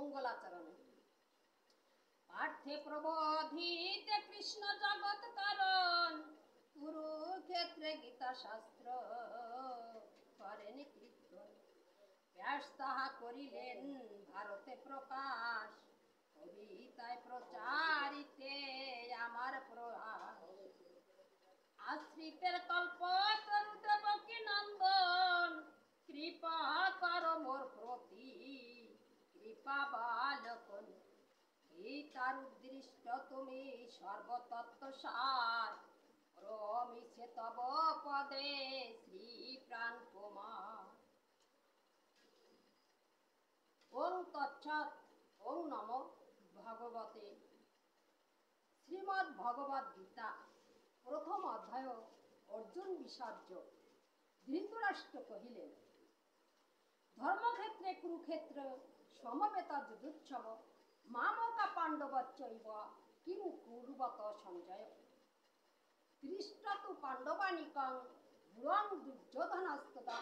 মঙ্গলাচরণ। পার্থে প্রবোধিতে কৃষ্ণ জগৎ কারণ, কুরুক্ষেত্রে গীতা শাস্ত্র করেন কীর্তন। ব্যাস তাহা করিলেন ভারতে প্রকাশ, কবিতায় প্রচারিতে আমার প্রয়াস। আশ্রিতের কল্প তরু দেবকী নন্দন, কৃপা কর মোর প্রতি কৃপা বালকন। গীতার উদ্দৃষ্ট তুমি সর্বতত্ত্ব সার, রমিছে তব পদে শ্রী প্রাণ কুমার। ওং তৎসৎ। ওং নমো ভগবতে। শ্রীমদ্ ভগবদ গীতা প্রথম অধ্যায় অর্জুন বিসর্জ। ধৃতরাষ্ট্র কহিলেন, ধর্মক্ষেত্রে কুরুক্ষেত্র সমবেত যুদ্ধোৎসব, মামকা পাণ্ডবচ্চৈব কিং কুর্বত সঞ্জয়। দৃষ্টতু পাণ্ডবানিকং ভুরং দুর্যোধনস্তদা,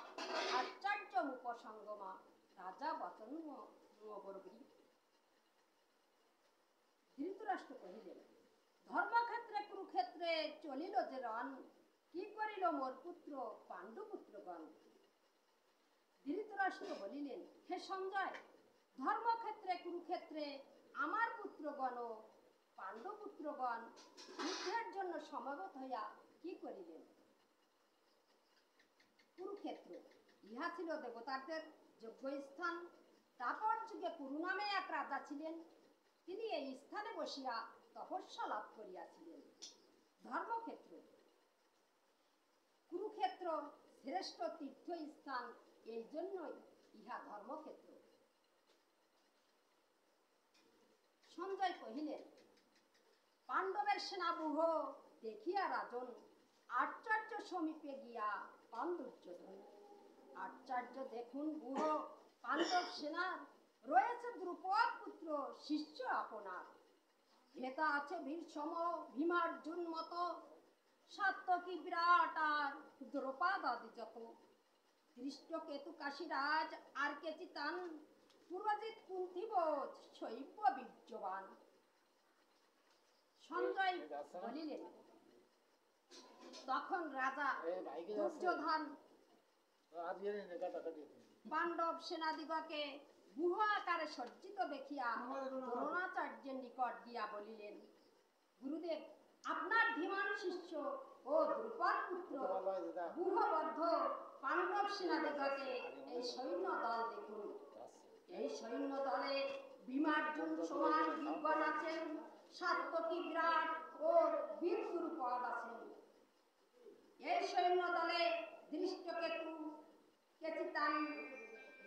আচার্যমুপসঙ্গমা রাজা বচনমবর্গী। ধৃতরাষ্ট্র কহিলেন, ধর্মক্ষেত্রে কুরুক্ষেত্রে চলিল যে রণ, কি করিল মোর পুত্র পাণ্ডুপুত্রগণ। ধৃতরাষ্ট্র বলিলেন, হে সঞ্জয়, ধর্মক্ষেত্রে কুরুক্ষেত্রে আমার পুত্রগণ পাণ্ডুপুত্রগণ যুদ্ধের জন্য সমবেত হইয়া কি করিলেন। কুরুক্ষেত্র ইহা ছিল দেবতাদের যোগ্য স্থান। তাপর যুগে কুরু নামে এক রাজা ছিলেন। তিনি এই স্থানে বসিয়া তপস্যা লাভ করিয়াছিলেন। ধর্মক্ষেত্র কুরুক্ষেত্র শ্রেষ্ঠ তীর্থস্থান, এই জন্যই ইহা ধর্মক্ষেত্র। সঞ্জয় কহিলেন, পাণ্ডবের সেনাব্যূহ দেখিয়া রাজন আচার্য সমীপে গিয়া পান দুর্যোধন। আচার্য দেখুন ব্যূহ পাণ্ডব সেনার, রয়েছে দ্রুপদ পুত্র শিষ্য আপনার। হেতা আছে বীর সম ভীমার্জুন মত, সাত্যকী বিরাট আর দ্রৌপদ আদি যত। দৃষ্টকেতু কাশীরাজ আর কেচিতান, পুরজিৎ কুন্তিবোধ শৈব বীর্যবান। সঞ্জয় বলিলেন, তখন রাজা দুর্যোধন পাণ্ডব সেনাদিগকে ব্যূহ আকারে সজ্জিত দেখিয়া দ্রোণাচার্যের নিকট গিয়া বলিলেন, গুরুদেব, আপনার ধীমান শিষ্য ও দ্রুপদ পুত্র ব্যূহবদ্ধ পাণ্ডব সেনাদিগকে এই সৈন্য দল দেখুন। এই সৈন্য দলে ভীমার্জুন সমান বীরগণ আছেন, সাত্যকী বিরাট ও বীর দ্রুপদ আছেন। এই সৈন্য দলে দৃষ্টকেতু, কেচিতান,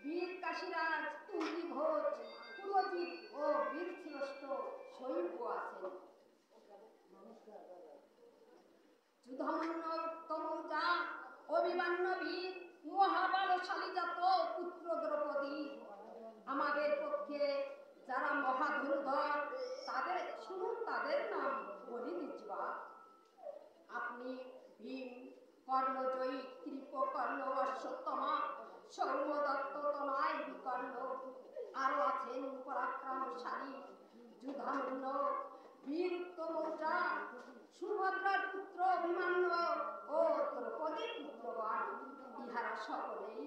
বীর কাশীরাজ, কুন্তিভোজ, পুরজিৎ ও বীর শ্রেষ্ঠ শৈব আছেন। যুধামন্য উত্তমৌজা অভিমান্য বীর মহাবলশালী জাত পুত্র দ্রৌপদী। আমাদের পক্ষে যারা মহাধনুধর, তাদের শুনুন, তাদের নাম বলি দিচ্ছা। আপনি ভীম, কর্ণজয়ী, কৃপকর্ণ, অশ্বত্থমা, সৌম্যদত্ত, তনয় বিকর্ণ। আরো আছেন পরাক্রমশালী যুধামন্য, বীর উত্তমৌজা, সুভদ্রার পুত্র অভিমন্যু ও দ্রৌপদীর পুত্রগণ। ইহারা সকলেই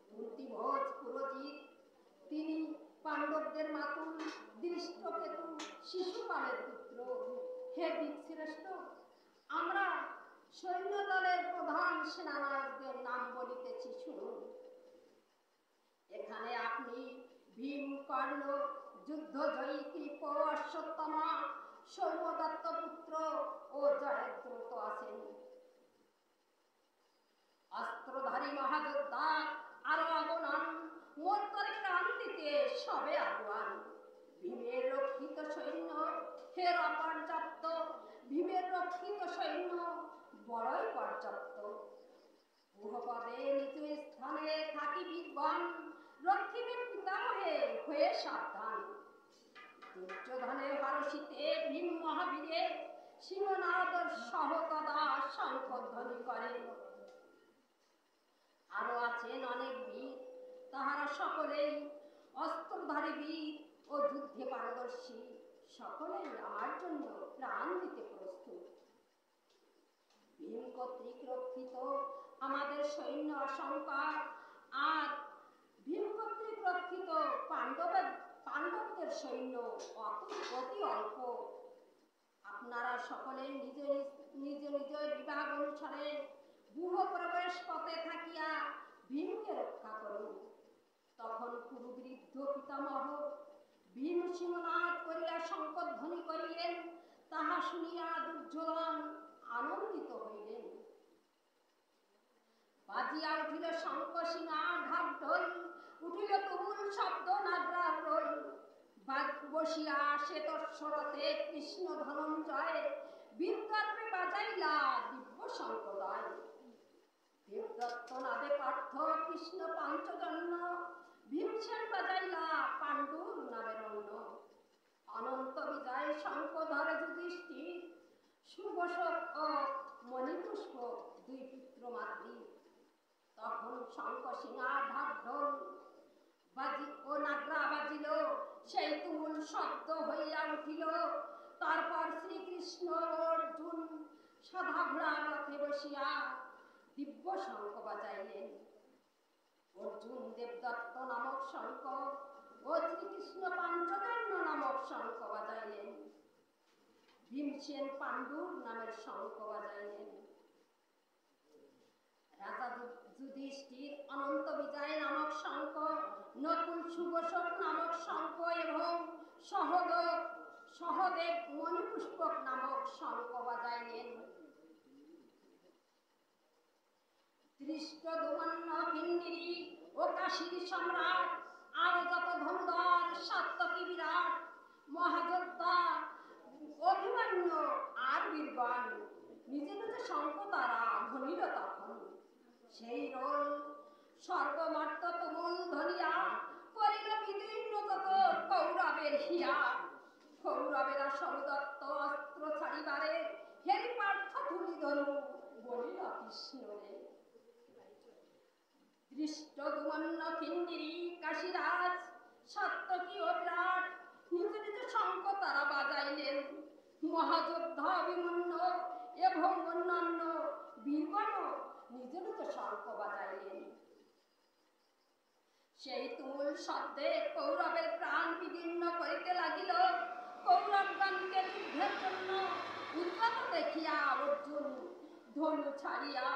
কুন্তিভোজ পুরজিৎ, তিনি পাণ্ডবদের মাতুল, দৃষ্টকেতু শিশুপালের পুত্র। হে বীরশ্রেষ্ঠ, আমরা সৈন্য দলের প্রধান সেনানায়কদের নাম বলিতেছি, শুনুন। এখানে আপনি ভীম, কর্ণ, যুদ্ধজয়ী, কৃপ, অশ্বত্থমা, সৌম্যদত্ত পুত্র ও জয়দ্রথ আছেন। অস্ত্রধারী মহাযোদ্ধা আরো অগণন, মোর্তরে ক্রান্তিতে সবে আগুয়ান। ভীমের রক্ষিত সৈন্য ফের অপর্যাপ্ত, ভীমের রক্ষিত সৈন্য বড়ই পর্যাপ্ত। ব্যূহপদে নিচু স্থানে থাকি বীরগণ, রক্ষিবেন পিতামহে হয়ে সাবধান। দুর্যোধনের হরষিতে ভীম মহাবীরে, সিংহনাদ সহ তদা শঙ্খধ্বনি করে। আরো আছেন অনেক বীর, তাহারা সকলেই অস্ত্র ধনুর্ধারী বীর ও যুদ্ধে পারদর্শী সকলেই আমার জন্য প্রাণ দিতে প্রস্তুত। ভীম কর্তৃক রক্ষিত আমাদের সৈন্য অসংখ্য, আর ভীম কর্তৃক রক্ষিত পাণ্ডবদের সৈন্য অতি অল্প। আপনারা সকলে নিজ নিজ বিভাগ অনুসারে গুহ প্রবেশ পথে থাকিয়া ভীমকে রক্ষা করুন। তখন কুরুবৃদ্ধ পিতামহ ভীম সিংহনাদ করিয়া শঙ্খধ্বনি করিলেন। তাহা শুনিয়া দুর্যোধন আনন্দিত হইলেন। বাজিয়া উঠিল শঙ্খ সিংহা ঢাক ঢোল, উঠিল তুমুল শব্দ নাগরার রোল। বসিয়া শ্বেতস্বরতে কৃষ্ণ ধনঞ্জয়, বীরগর্বে বাজাইলা দিব্য শঙ্খদয়। দেবদত্ত নাদে পার্থ কৃষ্ণ পাঞ্চজন্য, ভীমসেন বাজাইলা পাণ্ডুর নামের অন্য। অনন্ত বিজয় শঙ্খ ধরে যুধিষ্ঠির, সুবশক ও মণিপুষ্প দুই পুত্র মাতৃ। তখন শঙ্খ সিংহা ঢাক ঢোল ও নাগরা বাজিল, সেই তুমুল শব্দ হইয়া উঠিল। তারপর শ্রীকৃষ্ণ অর্জুন সাদা ঘোড়া রথে বসিয়া দিব্য শঙ্খ বাজাইলেন। অর্জুন দেবদত্ত নামক শঙ্খ ও শ্রীকৃষ্ণ পাঞ্চজন্য নামক শঙ্খ বাজাইলেন। ভীমসেন পাণ্ডুর নামের শঙ্খ বাজাইলেন। রাজা যুধিষ্ঠির অনন্ত বিজয় নামক শঙ্খ, নকুল সুবশক নামক শঙ্খ এবং সহদেব মণিপুষ্পক নামক শঙ্খ বাজাইলেন। দৃষ্টদ্যুম্ন কিন্নিরি ও কাশীর সম্রাট, আরো যত ধনুধর সাত্যকী বিরাট, মহাযোদ্ধা অভিমন্যু আর বীরগণ নিজ নিজ শঙ্খ তারা ধ্বনিল তখন। সেই রোল স্বর্গমর্ত তুমুল ধ্বনিয়া করিল বিদীর্ণ যত কৌরবের হিয়া। কৌরবেরা সমুদত্ত অস্ত্র ছাড়িবারে, হেরি পার্থ তুলি ধনু বলিল কৃষ্ণরে। দৃষ্টদ্যুম্ন কিন্নিরি কাশীরাজ সাত্যকী ও বিরাট, নিজ নিজ শঙ্খ তারা বাজাইলেন। মহাযোদ্ধা অভিমন্যু এবং অন্যান্য বীরগণ নিজ নিজ শঙ্খ বাজাইলেন। সেই তুমুল শব্দে কৌরবের প্রাণ বিদীর্ণ করিতে লাগিল। কৌরবগণকে যুদ্ধের জন্য উদ্যত দেখিয়া অর্জুন ধনু ছাড়িয়া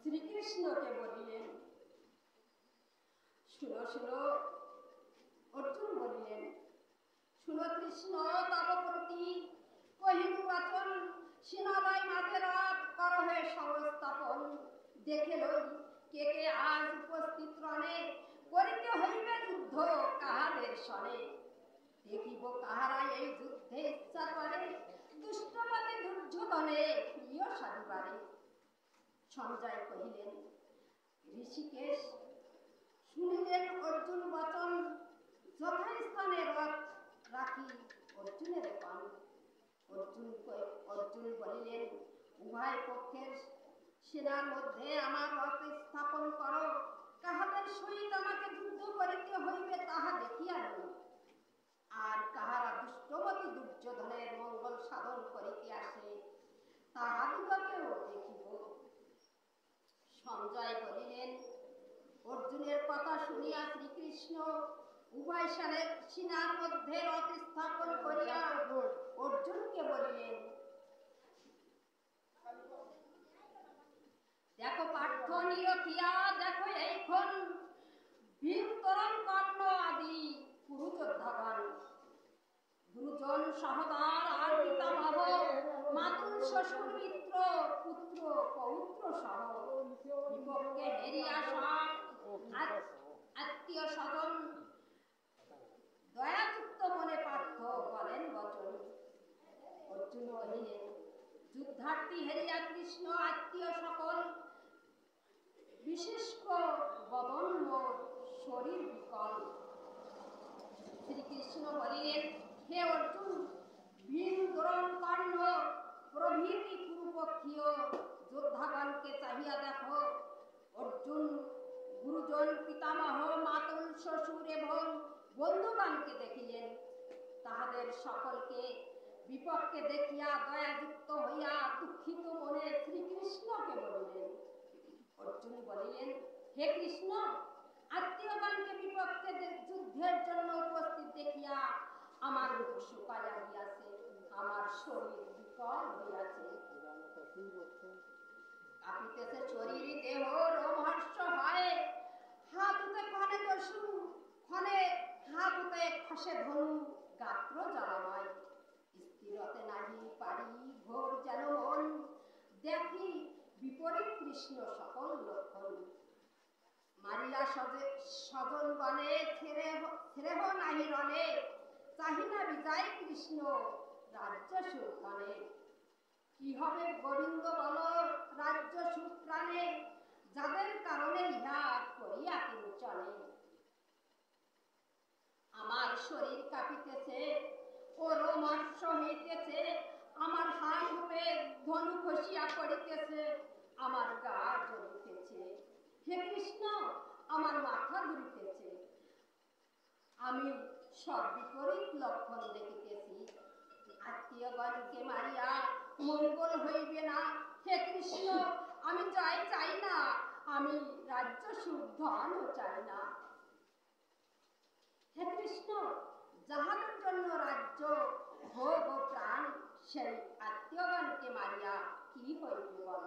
শ্রীকৃষ্ণকে বলিলেন। শুনো শুনো, অর্জুন বলিলেন, শুনো কৃষ্ণ তব প্রতি কহিনু বচন, সিনালয় মাঝে রথ করহে সংস্থাপন। দেখে লই কে কে আজ উপস্থিত রণে, করিতে হইবে যুদ্ধ কাহাদের সনে। দেখিব কাহারা এই যুদ্ধে ইচ্ছা করে, দুষ্টপতি দুর্যোধনে প্রিয় সাধিবারে। সঞ্জয় কহিলেন, ঋষিকেশ শুনিলেন অর্জুন বচন, যথাস্থানে রথ রাখি অর্জুনের পান। অর্জুন বলিলেন, উভয় পক্ষের সেনার মধ্যে আমার রথ স্থাপন করো। কাহাদের সহিত আমাকে যুদ্ধ করিতে হইবে তাহা দেখিয়া লই। আর কাহারা দুষ্টমতি দুর্যোধনের মঙ্গল সাধন করিতে আসে, তাহাদিগকেও দেখিব। সঞ্জয় বলিলেন। অর্জুনের কথা শুনিয়া শ্রীকৃষ্ণ উভয় সেনার মধ্যে রথ স্থাপন করিয়া অর্জুনকে বলিলেন, দেখো পার্থ নিরখিয়া, দেখো এইখন ভীম তরণ কর্ণ আদি কুরুযোদ্ধাগণ, গুরুজন সহদার আর পিতামহ, মাতুল শ্বশুর মিত্র পুত্র পৌত্র সহ, বিপক্ষে হেরিয়া সব আত্মীয় স্বজন, দয়াযুক্ত মনে পার্থ বলেন বচন। অর্জুন কহিলেন, যুদ্ধার্থী হেরিয়া কৃষ্ণ আত্মীয় সকল, বিশেষ বদন মোর শরীর বিকল। শ্রীকৃষ্ণ বলিলেন, হে অর্জুন, ভীম দ্রোণ কর্ণ প্রভৃতি কুরুপক্ষীয় যোদ্ধাগণকে চাহিয়া দেখো। অর্জুন গুরুজন পিতামহ মাতুল শ্বশুর এবং বন্ধুগণকে দেখিলেন, তাহাদের সকলকে বিপক্ষে দেখিয়া দয়াযুক্ত হইয়া দুঃখিত মনে শ্রীকৃষ্ণকে বলিলেন। অর্জুন বলিলেন, হে কৃষ্ণ, আত্মীয়গণকে বিপক্ষে যুদ্ধের জন্য উপস্থিত দেখিয়া আমার মুখ শুকাইয়া গিয়াছে, আমার শরীর বিকল হইয়াছে, কাঁপিতেছে শরীর, দেহ রোমহর্ষ হয়, হাত হতে ক্ষণে দস্যু, ক্ষণে হাত হতে খসে ধনু, গাত্র জ্বালাময়, স্থিরতে নাহি পারি, ঘোর যেন মন, দেখি বিপরীত কৃষ্ণ সকল লক্ষণ। মারিয়া স্বজন গণে ছেড়েহ নাহি রণে, চাহি না বিজয় কৃষ্ণ রাজ্য সুখানে। কি হবে গোবিন্দ বল রাজ্য সুখ প্রাণে, যাদের কারণে ইহা করিয়া কিঞ্চনে। আমার শরীর কাঁপিতেছে ও রোমহর্ষ হইতেছে, আমার হাত হতে ধনু খসিয়া পড়িতেছে, আমার গা জ্বলিতেছে, হে কৃষ্ণ আমার মাথা ঘুরিতেছে, আমি সব বিপরীত লক্ষণ দেখিতেছি। আত্মীয়গণকে মারিয়া মঙ্গল হইবে না, হে কৃষ্ণ আমি জয় চাই না, আমি রাজ্য সুখ ধনও চাই না। হে কৃষ্ণ, যাহাদের জন্য রাজ্য ভোগ ও প্রাণ, সেই আত্মীয়গণকে মারিয়া কি হইবে বল।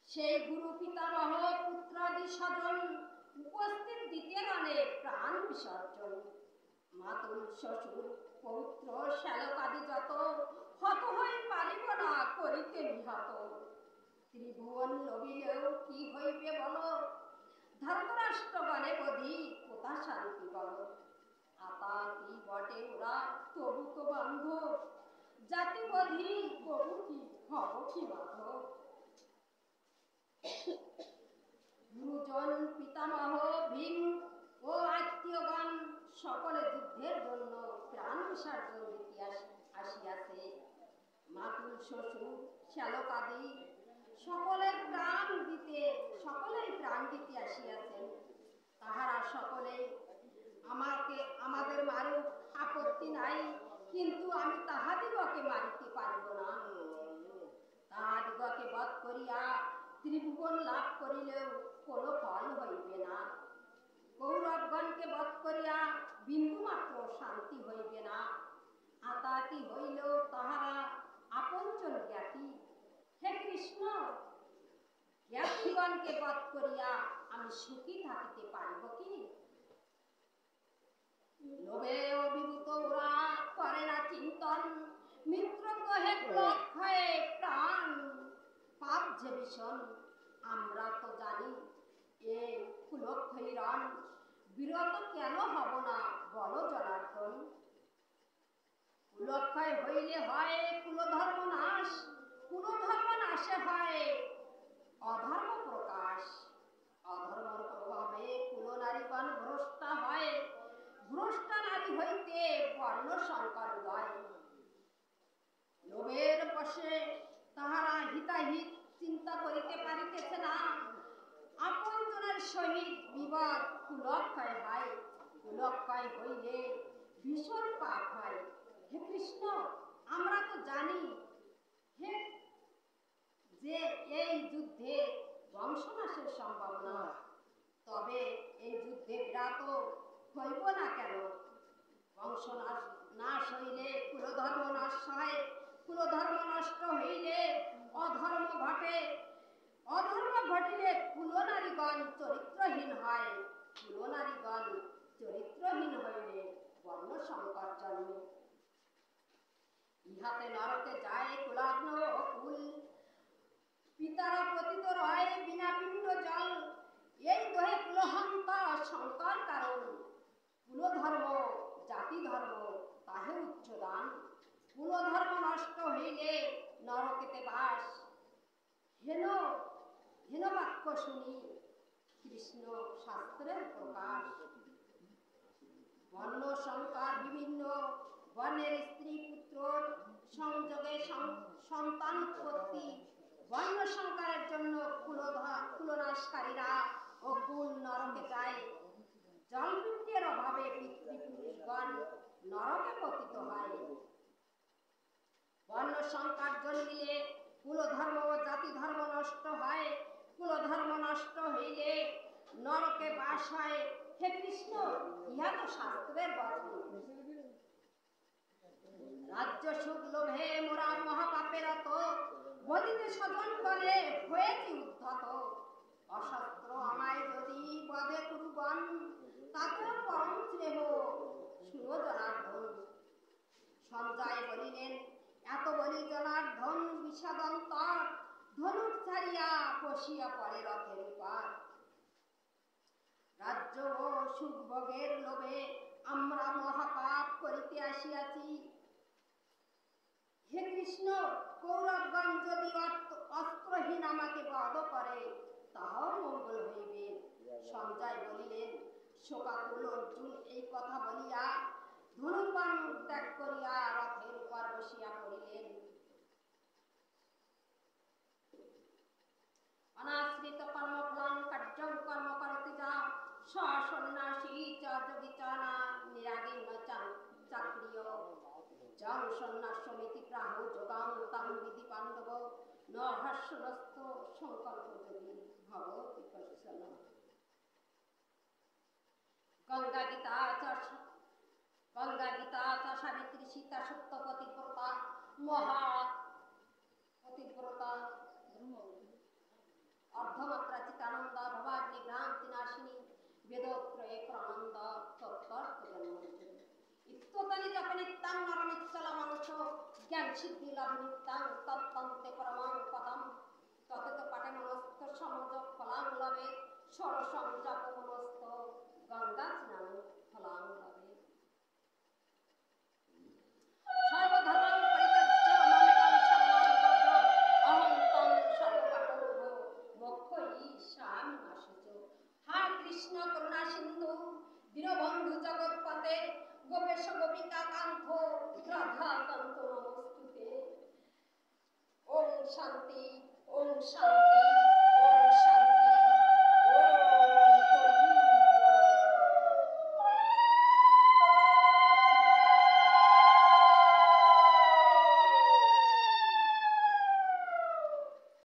সেই গুরু পিতামহ পুত্রাদি স্বজন উপস্থিত দিতে রণে প্রাণ বিসর্জন। মাতুল শ্বশুর পৌত্র শ্যালকাদি যত, হত হই পারিব না করিতে নিহত। ত্রিভুবন লবিলেও কি হইবে বল, ধৃতরাষ্ট্রগণে বধি কোথা শান্তি বল। আতা কি বটে ওরা তবু তো বান্ধব, জাতি বধি কবু কি হব কি মাধব। গুরুজন পিতামহ ভীম ও আত্মীয়গণ সকলে যুদ্ধের জন্য প্রাণ বিসর্জন দিতে আসিয়াছে। মাতুল শ্বশুর শ্যালকাদি সকলেই প্রাণ দিতে আসিয়াছেন। তাহারা সকলেই আমাদের মারুক, আপত্তি নাই, কিন্তু আমি তাহাদিগকে মারিতে পারিব না। তাহাদিগকে বধ করিয়া ত্রিভুবন লাভ করিলেও কোনো ফল হইবে না। কৌরবগণকে বধ করিয়া বিন্দুমাত্র শান্তি হইবে না। আতাতি হইলেও তাহারা আপনজন জ্ঞাতি। হে কৃষ্ণ, জ্ঞাতিগণকে বধ করিয়া আমি সুখী থাকিতে পারিব কি? লোভে অভিভূত ওরা করে না চিন্তন, মিত্রগ্রহে লক্ষ্যে প্রাণ পাপ যে ভীষণ। আমরা তো জানি এ কুলক্ষয়ী রণ, বিরত কেন হব না বল জনার্দন। কুলক্ষয় হইলে হয় কুলধর্ম নাশ, কুলধর্ম নাশে হয় অধর্ম প্রকাশ। অধর্মের প্রভাবে কুলনারীগণ ভ্রষ্টা হয়, ভ্রষ্টা নারী হইতে বর্ণ সংকর উদয়। লোভের বশে তাহারা হিতাহিত চিন্তা করিতে পারিতেছে না, আপনজনের সহিত বিবাদ কুলক্ষয় হয়। কুলক্ষয় হইলে ভীষণ পাপ হয়। হে কৃষ্ণ, আমরা তো জানি যে এই যুদ্ধে বংশনাশের সম্ভাবনা, তবে এই যুদ্ধে বিরাট হইব না কেন? বংশনাশ নাশ হইলে কুলধর্ম নষ্ট হয়, কুলধর্ম নষ্ট হইলে অধর্ম ঘটে, অধর্ম ঘটিলে কুলনারীগণ চরিত্রহীন হয়, কুলনারীগণ চরিত্রহীন হইলে বর্ণ সংকর জন্মে। ইহাতে নরকে যায় কুলাগ্ন ও কুল, পিতারা পতিত রয় বিনা পিণ্ড জল। এই দহে কুলহন্তা সংকর কারণ, কুলধর্ম জাতি ধর্ম তাহে উচ্চদান। কুলধর্ম নষ্ট হইলে নরকেতে বাস। হেন হেন বাক্য শুনি কৃষ্ণ শাস্ত্রের প্রকাশ। বর্ণ সংকর বিভিন্ন বর্ণের স্ত্রী পুত্র সংযোগে সন্তান উৎপত্তি। বর্ণ সংকরের জন্য কুলনাশকারীরা ও কুল নরকে যায়। জলবৃত্তের অভাবে পিতৃপুরুষগণ নরকে পতিত হয়। বর্ণ সংকট জন্মিলে কুলধর্ম ও জাতি ধর্ম নষ্ট হয়। কুলধর্ম নষ্ট হইলে নরকে বাস হয়। হে কৃষ্ণ, ইহা তো শাস্ত্রের বচন। রাজ্য সুখ লোভে মোরা মহাপাপে রত, বলিতে স্বজন বলে হয়েছি উদ্ধত। অশস্ত্র আমায় যদি বধে কুরুগণ, তাতেও পরম স্নেহ শুনো জনার্দন। সঞ্জয় বলিলেন, এত বলি জনার্দন বিষাদন্তর, ধনুক ছাড়িয়া বসিয়া পড়ে রথের উপর। রাজ্য ও সুখ ভোগের লোভে আমরা মহাপাপ করিতে আসিয়াছি। হে কৃষ্ণ, কৌরবগণ যদি অস্ত্রহীন আমাকে বধ করে, তাহাও মঙ্গল হইবে। সঞ্জয় বলিলেন, শোকাকুল অর্জুন এই কথা বলিয়া ধনুর্বাণ ত্যাগ করিয়া রথের উপর বসিয়া পড়িলেন। অনাশ্রিত কর্মফলং কার্যং কর্ম করতি যা, সন্ন্যাসী চ যোগী চ না নিরাগিন্য চাক্রিয়। যং সন্ন্যাসমিতি প্রাহু যোগাং তং বিধি পাণ্ডব, ন হর্ষণস্ত সংকল্প যোগী ভবতি কৌশল। গঙ্গা গীতা চ সাবিত্রী সীতা সত্য পতিব্রতা, মহা পতিব্রতা অর্ধমাত্রা চিতানন্দ, ভবাগ্নি ভ্রান্তি নাশিনী, বেদত্রয়ে প্রনন্দ, তত্তর্ক জন্মোর্জুন। ইত্যতনি জপ নিত্যাং নরনিচ্ছল মনুষ, জ্ঞান সিদ্ধি লাভ নিত্যাং তত্তন্তে পরমাং পদম। ততেত পাঠে মনস্থ সমজ ফলাং লবে, ষোড়শং জপ মনস্থ গঙ্গা স্নান ফলাং লবে। সর্বধর্মাং পরিত্যজ্য মামেকং শরণং ব্রজ, অহং ত্বং সর্বপাপৌঘ মোক্ষয়িষ্যামি মা শুচো। হা কৃষ্ণ করুণা সিন্ধু দীনবন্ধু জগৎপতে, গোপেশ গোপিকা কান্ত রাধা কান্ত নমস্তুতে। ওম শান্তি, ওম শান্তি।